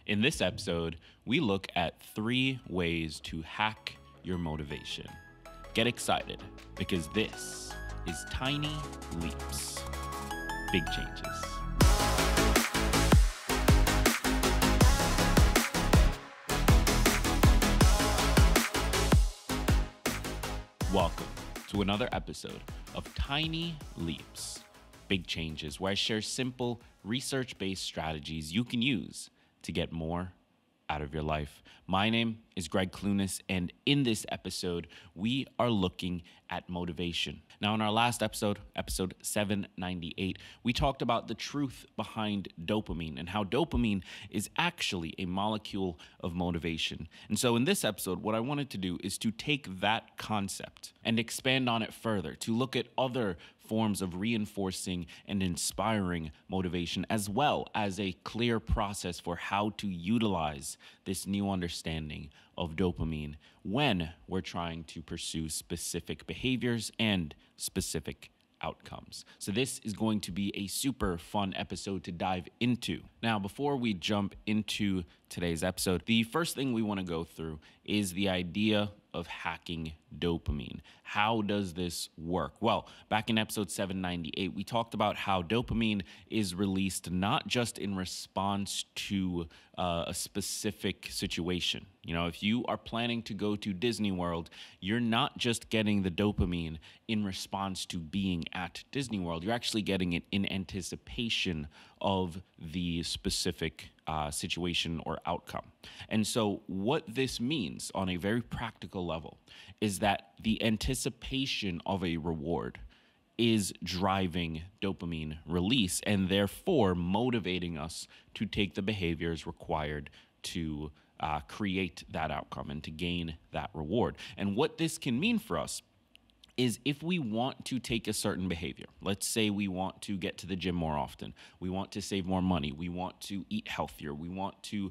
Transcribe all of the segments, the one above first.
In this episode, we look at 3 ways to hack your motivation. Get excited because this is Tiny Leaps, Big Changes. Welcome to another episode of Tiny Leaps, Big Changes, where I share simple research-based strategies you can use to get more out of your life. My name is Greg Clunas, and in this episode, we are looking at motivation. Now, in our last episode, episode 798, we talked about the truth behind dopamine and how dopamine is actually a molecule of motivation. And so in this episode, what I wanted to do is to take that concept and expand on it further, to look at other forms of reinforcing and inspiring motivation, as well as a clear process for how to utilize this new understanding of dopamine when we're trying to pursue specific behaviors and specific outcomes. So this is going to be a super fun episode to dive into. Now, before we jump into today's episode, the first thing we want to go through is the idea of hacking dopamine. How does this work? Well, back in episode 798, we talked about how dopamine is released not just in response to a specific situation. You know, if you are planning to go to Disney World, you're not just getting the dopamine in response to being at Disney World. You're actually getting it in anticipation of the specific situation or outcome. And so what this means on a very practical level is that the anticipation of a reward is driving dopamine release and therefore motivating us to take the behaviors required to create that outcome and to gain that reward. And what this can mean for us is if we want to take a certain behavior, let's say we want to get to the gym more often, we want to save more money, we want to eat healthier, we want to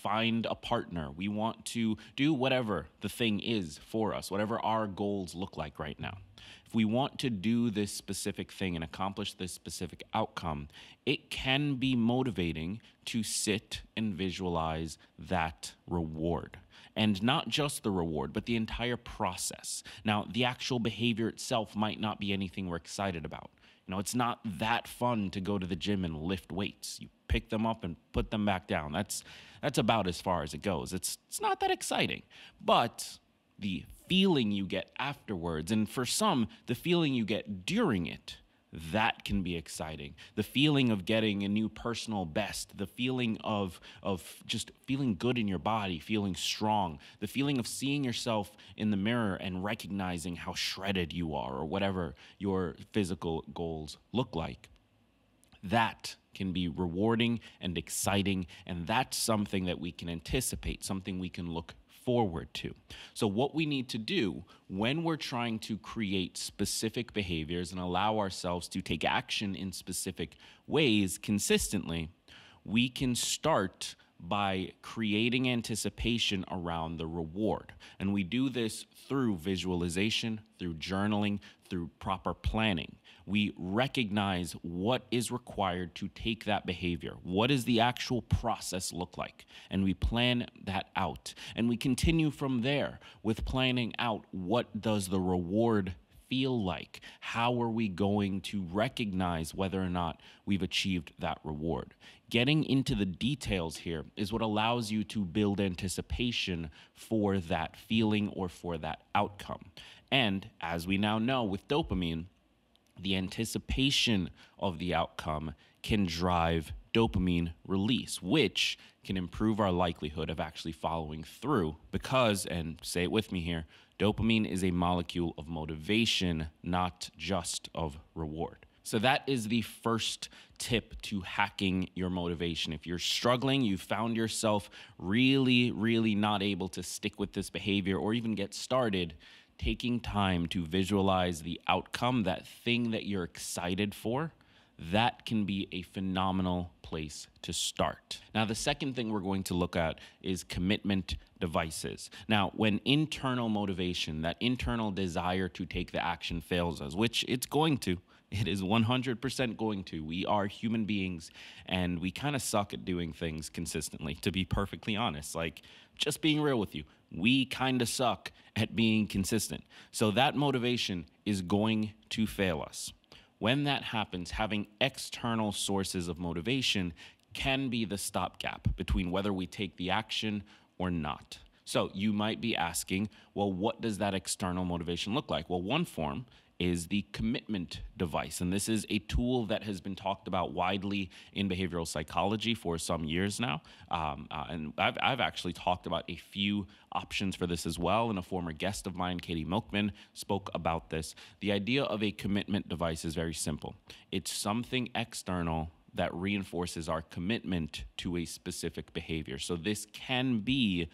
find a partner, we want to do whatever the thing is for us, whatever our goals look like right now. If we want to do this specific thing and accomplish this specific outcome, it can be motivating to sit and visualize that reward. And not just the reward, but the entire process. Now, the actual behavior itself might not be anything we're excited about. You know, it's not that fun to go to the gym and lift weights. You pick them up and put them back down. That's about as far as it goes. It's not that exciting. But the feeling you get afterwards, and for some, the feeling you get during it, that can be exciting. The feeling of getting a new personal best, the feeling of just feeling good in your body, feeling strong, the feeling of seeing yourself in the mirror and recognizing how shredded you are or whatever your physical goals look like. That can be rewarding and exciting, and that's something that we can anticipate, something we can look forward to. So what we need to do when we're trying to create specific behaviors and allow ourselves to take action in specific ways consistently, we can start by creating anticipation around the reward. And we do this through visualization, through journaling, through proper planning. We recognize what is required to take that behavior. What does the actual process look like? And we plan that out. And we continue from there with planning out what does the reward feel like? How are we going to recognize whether or not we've achieved that reward? Getting into the details here is what allows you to build anticipation for that feeling or for that outcome. And as we now know with dopamine, the anticipation of the outcome can drive dopamine release, which can improve our likelihood of actually following through because, and say it with me here, dopamine is a molecule of motivation, not just of reward. So that is the first tip to hacking your motivation. If you're struggling, you found yourself really not able to stick with this behavior or even get started, taking time to visualize the outcome, that thing that you're excited for, that can be a phenomenal place to start. Now, the second thing we're going to look at is commitment devices. Now, when internal motivation, that internal desire to take the action fails us, which it's going to, It is 100% going to. We are human beings and we kind of suck at doing things consistently, to be perfectly honest. Like, just being real with you, we kind of suck at being consistent. So that motivation is going to fail us. When that happens, having external sources of motivation can be the stopgap between whether we take the action or not. So you might be asking, well, what does that external motivation look like? Well, one form is the commitment device. And this is a tool that has been talked about widely in behavioral psychology for some years now. And I've actually talked about a few options for this as well. And a former guest of mine, Katie Milkman, spoke about this. The idea of a commitment device is very simple. It's something external that reinforces our commitment to a specific behavior. So this can be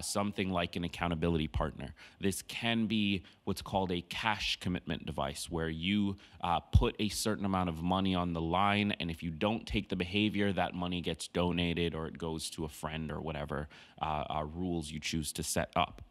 something like an accountability partner. This can be what's called a cash commitment device, where you put a certain amount of money on the line, and if you don't take the behavior, that money gets donated or it goes to a friend or whatever rules you choose to set up.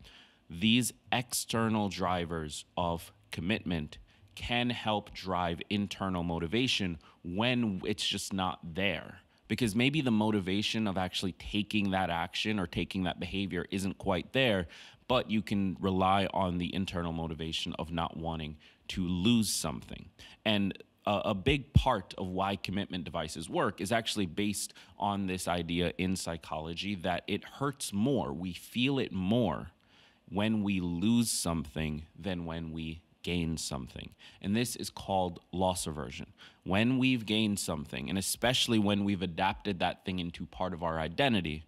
These external drivers of commitment can help drive internal motivation when it's just not there. Because maybe the motivation of actually taking that action or taking that behavior isn't quite there, but you can rely on the internal motivation of not wanting to lose something. And a big part of why commitment devices work is actually based on this idea in psychology that it hurts more. We feel it more when we lose something than when we gain something. And this is called loss aversion. When we've gained something, and especially when we've adapted that thing into part of our identity,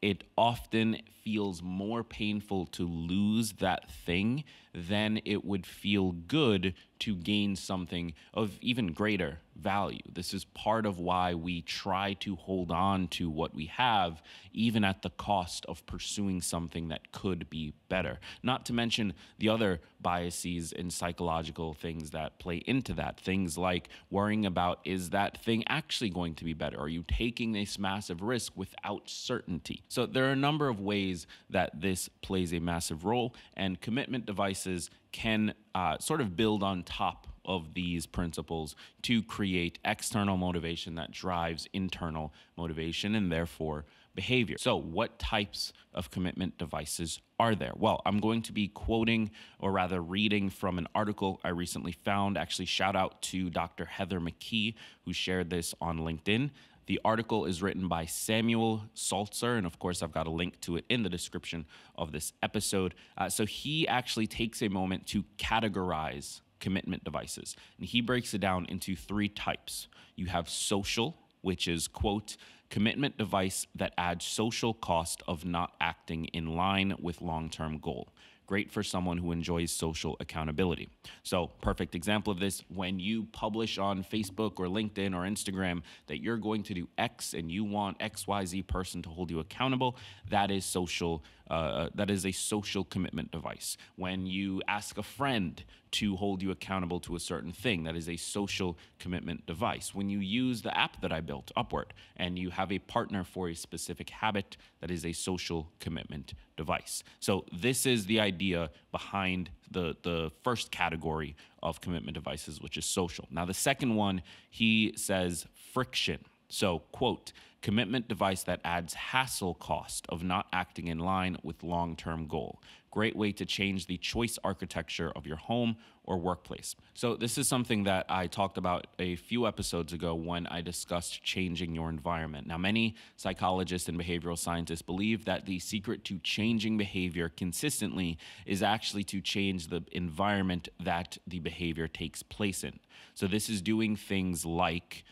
it often feels more painful to lose that thing than it would feel good to gain something of even greater value. This is part of why we try to hold on to what we have, even at the cost of pursuing something that could be better. Not to mention the other biases and psychological things that play into that. Things like worrying about, is that thing actually going to be better? Are you taking this massive risk without certainty? So there are a number of ways that this plays a massive role, and commitment devices can sort of build on top of these principles to create external motivation that drives internal motivation and therefore behavior. So what types of commitment devices are there? Well, I'm going to be quoting, or rather reading from an article I recently found. Actually, shout out to Dr. Heather McKee, who shared this on LinkedIn. The article is written by Samuel Saltzer, and of course, I've got a link to it in the description of this episode. So he actually takes a moment to categorize commitment devices, and he breaks it down into three types. You have social, which is, quote, commitment device that adds social cost of not acting in line with long-term goal. Great for someone who enjoys social accountability. So, perfect example of this, when you publish on Facebook or LinkedIn or Instagram that you're going to do X and you want XYZ person to hold you accountable, that is social. That is a social commitment device. When you ask a friend to hold you accountable to a certain thing, that is a social commitment device. When you use the app that I built, Upward, and you have a partner for a specific habit, that is a social commitment device. So this is the idea behind the first category of commitment devices, which is social. Now, the second one, he says friction. So, quote, commitment device that adds hassle cost of not acting in line with long-term goal. Great way to change the choice architecture of your home or workplace. So this is something that I talked about a few episodes ago when I discussed changing your environment. Now, many psychologists and behavioral scientists believe that the secret to changing behavior consistently is actually to change the environment that the behavior takes place in. So this is doing things like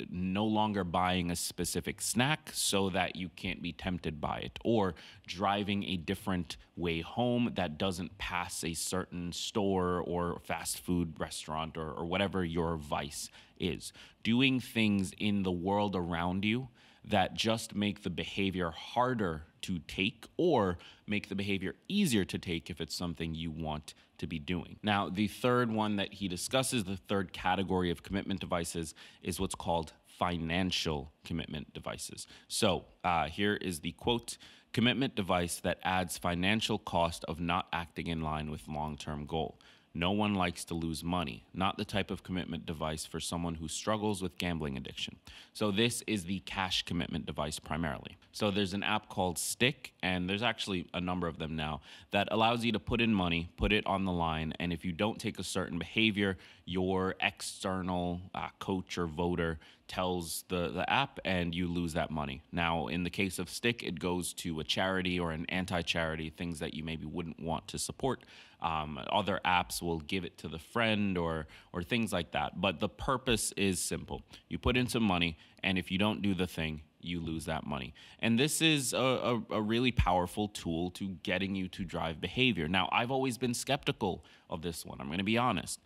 no longer buying a specific snack so that you can't be tempted by it, or driving a different way home that doesn't pass a certain store or fast food restaurant or whatever your vice is. Doing things in the world around you that just make the behavior harder to take or make the behavior easier to take if it's something you want to be doing. Now, the third one that he discusses, the third category of commitment devices, is what's called financial commitment devices. So here is the quote: commitment device that adds financial cost of not acting in line with long-term goal. No one likes to lose money, not the type of commitment device for someone who struggles with gambling addiction. So this is the cash commitment device primarily. So there's an app called Stick, and there's actually a number of them now, that allows you to put in money, put it on the line, and if you don't take a certain behavior, your external coach or voter tells the app and you lose that money. Now, in the case of Stick, it goes to a charity or an anti-charity, things that you maybe wouldn't want to support. Other apps will give it to the friend or things like that. But the purpose is simple. You put in some money, and if you don't do the thing, you lose that money. And this is a really powerful tool to getting you to drive behavior. Now, I've always been skeptical of this one, I'm going to be honest,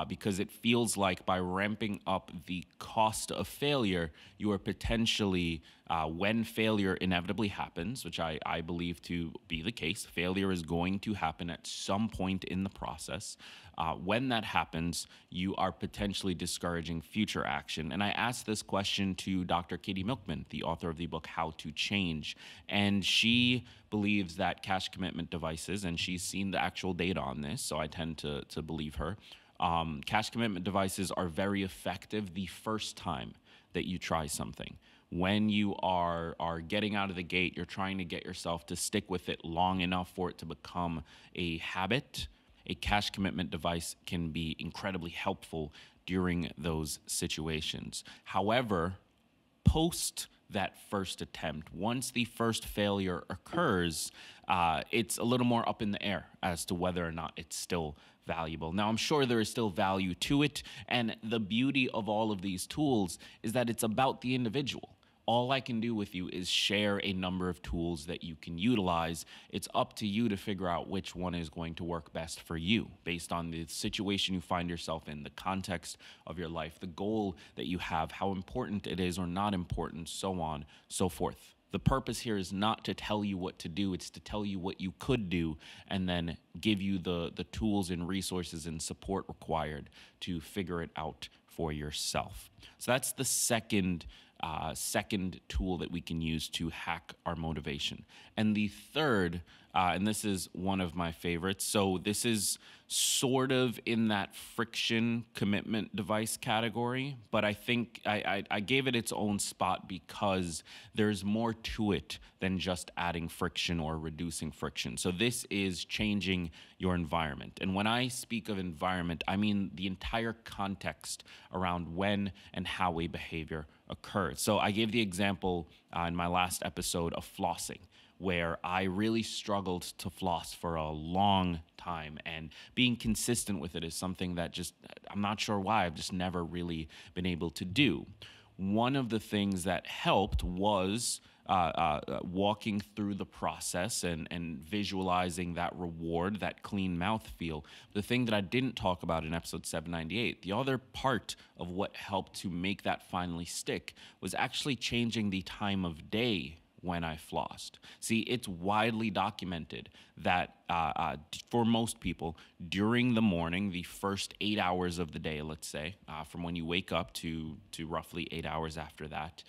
because it feels like by ramping up the cost of failure, you are potentially, when failure inevitably happens, which I believe to be the case, failure is going to happen at some point in the process. When that happens, you are potentially discouraging future action. And I asked this question to Dr. Katie Milkman, the author of the book How to Change. And she believes that cash commitment devices, and she's seen the actual data on this, so I tend to believe her. Cash commitment devices are very effective the first time that you try something. When you are getting out of the gate, you're trying to get yourself to stick with it long enough for it to become a habit. A cash commitment device can be incredibly helpful during those situations. However, post that first attempt, once the first failure occurs, it's a little more up in the air as to whether or not it's still valuable. Now, I'm sure there is still value to it, and the beauty of all of these tools is that it's about the individual. All I can do with you is share a number of tools that you can utilize. It's up to you to figure out which one is going to work best for you based on the situation you find yourself in, the context of your life, the goal that you have, how important it is or not important, so on, so forth. The purpose here is not to tell you what to do, it's to tell you what you could do and then give you the tools and resources and support required to figure it out for yourself. So that's the second tool that we can use to hack our motivation. And the third, and this is one of my favorites, so this is sort of in that friction commitment device category, but I think I gave it its own spot because there's more to it than just adding friction or reducing friction. So this is changing your environment. And when I speak of environment, I mean the entire context around when and how a behavior occurs. So I gave the example in my last episode of flossing, where I really struggled to floss for a long time, and being consistent with it is something that I'm not sure why, I've just never really been able to do. One of the things that helped was walking through the process and visualizing that reward, that clean mouth feel. The thing that I didn't talk about in episode 798, the other part of what helped to make that finally stick was actually changing the time of day when I flossed. See, it's widely documented that for most people, during the morning, the first 8 hours of the day, let's say, from when you wake up to roughly 8 hours after that,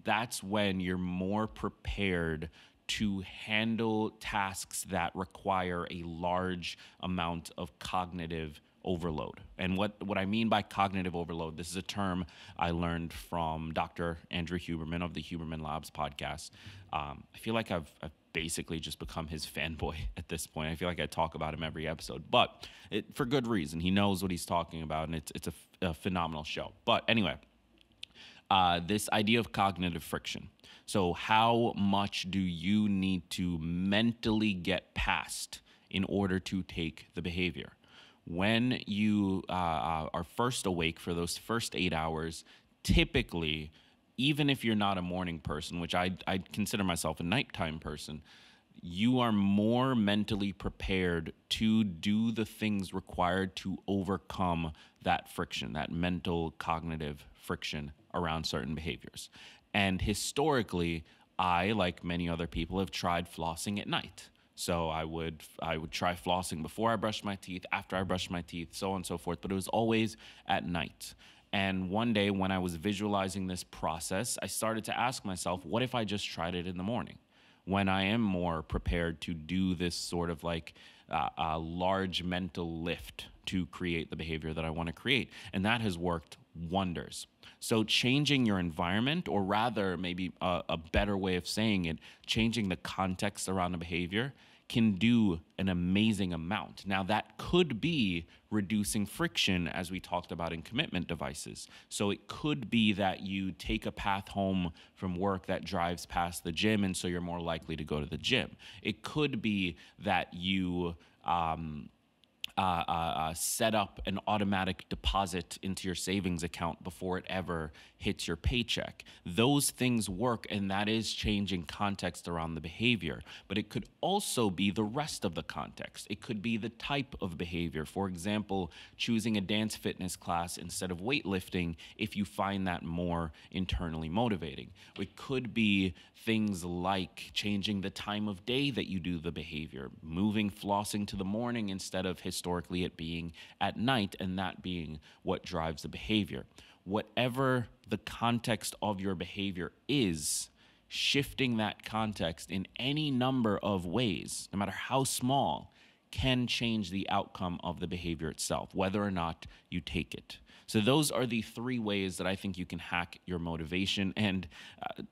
that's when you're more prepared to handle tasks that require a large amount of cognitive overload. And what I mean by cognitive overload, this is a term I learned from Dr. Andrew Huberman of the Huberman Labs podcast. I feel like I've basically just become his fanboy at this point. I feel like I talk about him every episode, but for good reason. He knows what he's talking about, and it's a phenomenal show. But anyway, this idea of cognitive friction. So how much do you need to mentally get past in order to take the behavior? When you are first awake for those first 8 hours, typically, even if you're not a morning person, which I consider myself a nighttime person, you are more mentally prepared to do the things required to overcome that friction, that mental cognitive friction around certain behaviors. And historically, I, like many other people, have tried flossing at night. So I would try flossing before I brushed my teeth, after I brushed my teeth, so on and so forth, but it was always at night. And one day when I was visualizing this process, I started to ask myself, what if I just tried it in the morning? when I am more prepared to do this sort of like a large mental lift to create the behavior that I want to create. And that has worked wonders. So changing your environment, or rather maybe a better way of saying it, changing the context around a behavior can do an amazing amount. Now, that could be reducing friction, as we talked about in commitment devices. So it could be that you take a path home from work that drives past the gym, and so you're more likely to go to the gym. It could be that you set up an automatic deposit into your savings account before it ever hits your paycheck. Those things work, and that is changing context around the behavior. But it could also be the rest of the context. It could be the type of behavior. For example, choosing a dance fitness class instead of weightlifting if you find that more internally motivating. It could be things like changing the time of day that you do the behavior, moving flossing to the morning instead of historically it being at night, and that being what drives the behavior. Whatever the context of your behavior is, shifting that context in any number of ways, no matter how small, can change the outcome of the behavior itself, whether or not you take it. So those are the 3 ways that I think you can hack your motivation. And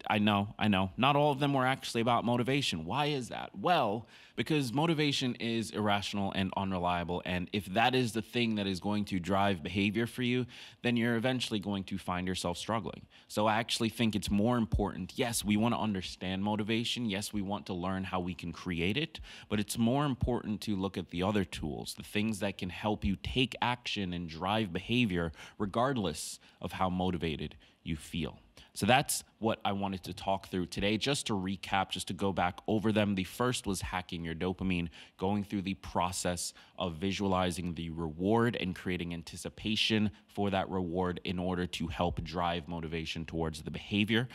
I know, not all of them were actually about motivation. Why is that? Well, because motivation is irrational and unreliable. And if that is the thing that is going to drive behavior for you, then you're eventually going to find yourself struggling. So I actually think it's more important. Yes, we want to understand motivation. Yes, we want to learn how we can create it. But it's more important to look at the other tools, the things that can help you take action and drive behavior regardless of how motivated you feel. So that's what I wanted to talk through today. Just to recap, just to go back over them. The first was hacking your dopamine, going through the process of visualizing the reward and creating anticipation for that reward in order to help drive motivation towards the behavior.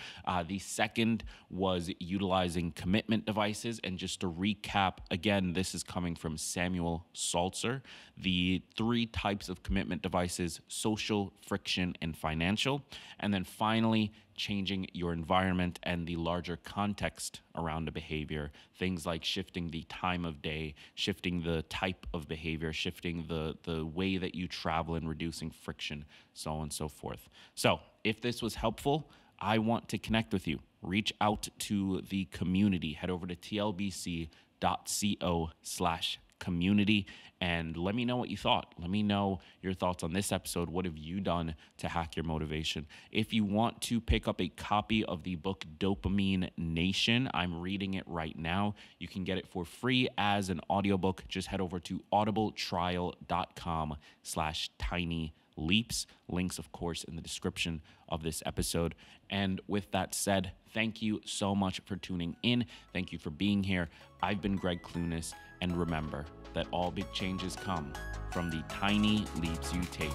The second was utilizing commitment devices. And just to recap, again, this is coming from Samuel Salzer. The 3 types of commitment devices: social, friction, and financial. And then finally, changing your environment and the larger context around a behavior. Things like shifting the time of day, shifting the type of behavior, shifting the way that you travel, and reducing friction, so on and so forth. So if this was helpful, I want to connect with you. Reach out to the community. Head over to tlbc.co/community and let me know what you thought. Let me know your thoughts on this episode. What have you done to hack your motivation? If you want to pick up a copy of the book Dopamine Nation, I'm reading it right now. You can get it for free as an audiobook. Just head over to audibletrial.com/tinyleaps. Links, of course, in the description of this episode. And with that said, thank you so much for tuning in. Thank you for being here. I've been Greg Clunis, and remember that all big changes come from the tiny leaps you take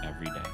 every day.